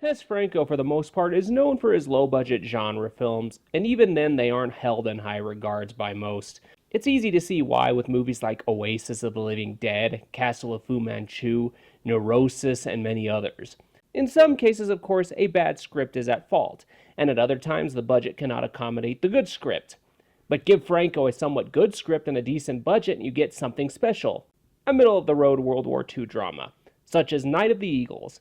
Hess Franco, for the most part, is known for his low-budget genre films, and even then they aren't held in high regards by most. It's easy to see why with movies like Oasis of the Living Dead, Castle of Fu Manchu, Neurosis, and many others. In some cases, of course, a bad script is at fault, and at other times the budget cannot accommodate the good script. But give Franco a somewhat good script and a decent budget and you get something special. A middle-of-the-road World War II drama, such as Night of the Eagles.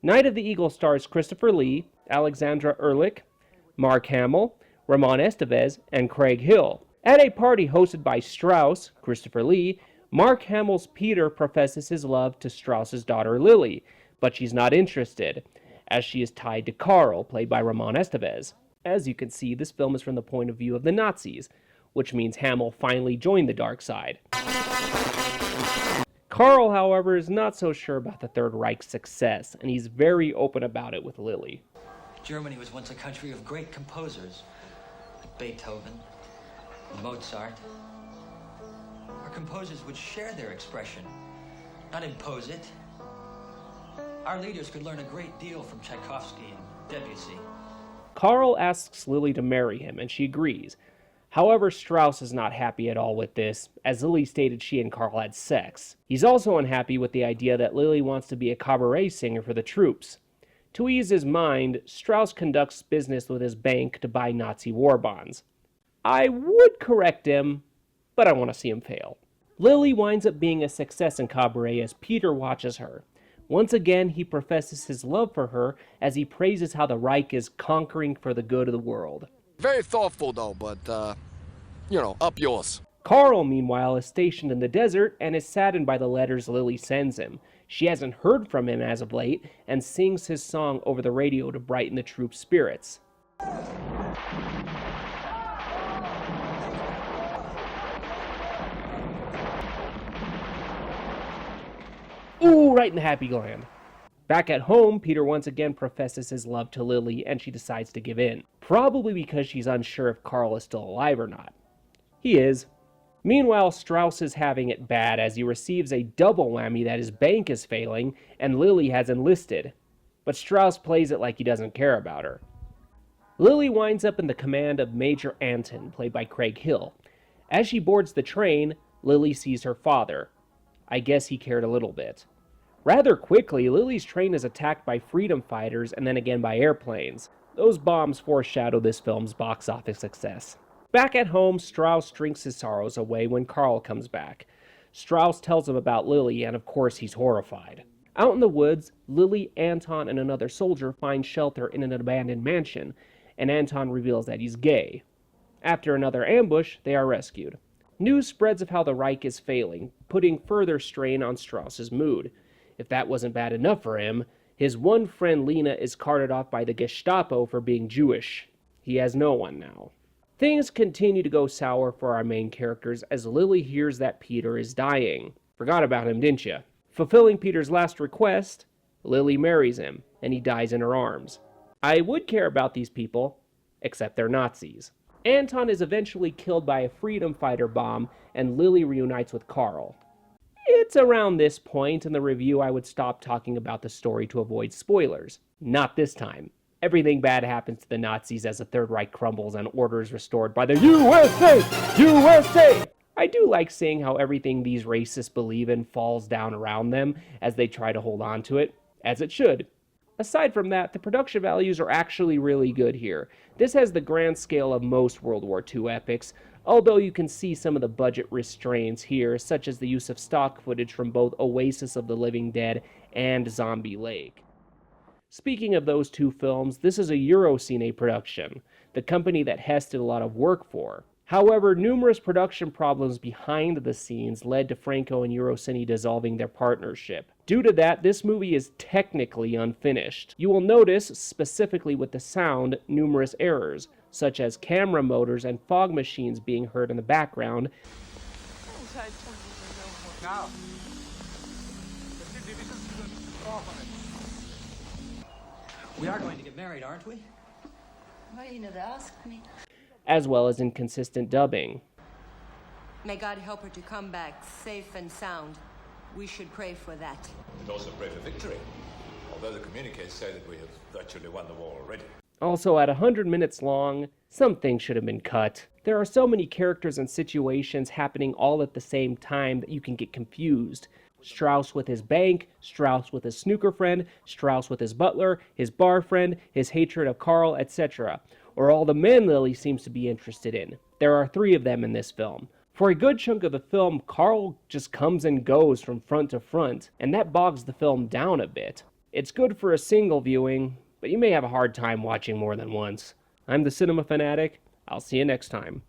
Night of the Eagles stars Christopher Lee, Alexandra Ehrlich, Mark Hamill, Ramon Estevez, and Craig Hill. At a party hosted by Strauss, Christopher Lee, Mark Hamill's Peter professes his love to Strauss's daughter Lily, but she's not interested, as she is tied to Carl, played by Ramon Estevez. As you can see, this film is from the point of view of the Nazis, which means Hamill finally joined the dark side. Carl, however, is not so sure about the Third Reich's success, and he's very open about it with Lily. Germany was once a country of great composers, like Beethoven, Mozart. Our composers would share their expression, not impose it. Our leaders could learn a great deal from Tchaikovsky and Debussy. Carl asks Lily to marry him, and she agrees. However, Strauss is not happy at all with this, as Lily stated she and Carl had sex. He's also unhappy with the idea that Lily wants to be a cabaret singer for the troops. To ease his mind, Strauss conducts business with his bank to buy Nazi war bonds. I would correct him, but I want to see him fail. Lily winds up being a success in cabaret as Peter watches her. Once again, he professes his love for her as he praises how the Reich is conquering for the good of the world. Very thoughtful though, but, up yours. Carl, meanwhile, is stationed in the desert and is saddened by the letters Lily sends him. She hasn't heard from him as of late and sings his song over the radio to brighten the troops' spirits. Ooh, right in the happy gland. Back at home, Peter once again professes his love to Lily, and she decides to give in. Probably because she's unsure if Carl is still alive or not. He is. Meanwhile, Strauss is having it bad as he receives a double whammy that his bank is failing, and Lily has enlisted. But Strauss plays it like he doesn't care about her. Lily winds up in the command of Major Anton, played by Craig Hill. As she boards the train, Lily sees her father. I guess he cared a little bit. Rather quickly, Lily's train is attacked by freedom fighters and then again by airplanes. Those bombs foreshadow this film's box office success. Back at home, Strauss drinks his sorrows away when Carl comes back. Strauss tells him about Lily, and of course he's horrified. Out in the woods, Lily, Anton, and another soldier find shelter in an abandoned mansion, and Anton reveals that he's gay. After another ambush, they are rescued. News spreads of how the Reich is failing, putting further strain on Strauss's mood. If that wasn't bad enough for him, his one friend Lena is carted off by the Gestapo for being Jewish. He has no one now. Things continue to go sour for our main characters as Lily hears that Peter is dying. Forgot about him, didn't you? Fulfilling Peter's last request, Lily marries him, and he dies in her arms. I would care about these people, except they're Nazis. Anton is eventually killed by a freedom fighter bomb, and Lily reunites with Carl. It's around this point in the review I would stop talking about the story to avoid spoilers. Not this time. Everything bad happens to the Nazis as the Third Reich crumbles and order is restored by the USA! USA! I do like seeing how everything these racists believe in falls down around them as they try to hold on to it, as it should. Aside from that, the production values are actually really good here. This has the grand scale of most World War II epics, although you can see some of the budget restraints here, such as the use of stock footage from both Oasis of the Living Dead and Zombie Lake. Speaking of those two films, this is a Eurocine production, the company that Hess did a lot of work for. However, numerous production problems behind the scenes led to Franco and Eurocine dissolving their partnership. Due to that, this movie is technically unfinished. You will notice, specifically with the sound, numerous errors, such as camera motors and fog machines being heard in the background. We are going to get married, aren't we? Well, you never asked me. As well as inconsistent dubbing. May God help her to come back safe and sound. We should pray for that. And also pray for victory. Although the communiques say that we have virtually won the war already. Also, at 100 minutes long, some things should have been cut. There are so many characters and situations happening all at the same time that you can get confused. Strauss with his bank, Strauss with his snooker friend, Strauss with his butler, his bar friend, his hatred of Carl, etc. Or all the men Lily seems to be interested in. There are 3 of them in this film. For a good chunk of the film, Carl just comes and goes from front to front, and that bogs the film down a bit. It's good for a single viewing, but you may have a hard time watching more than once. I'm the Cinema Fanatic. I'll see you next time.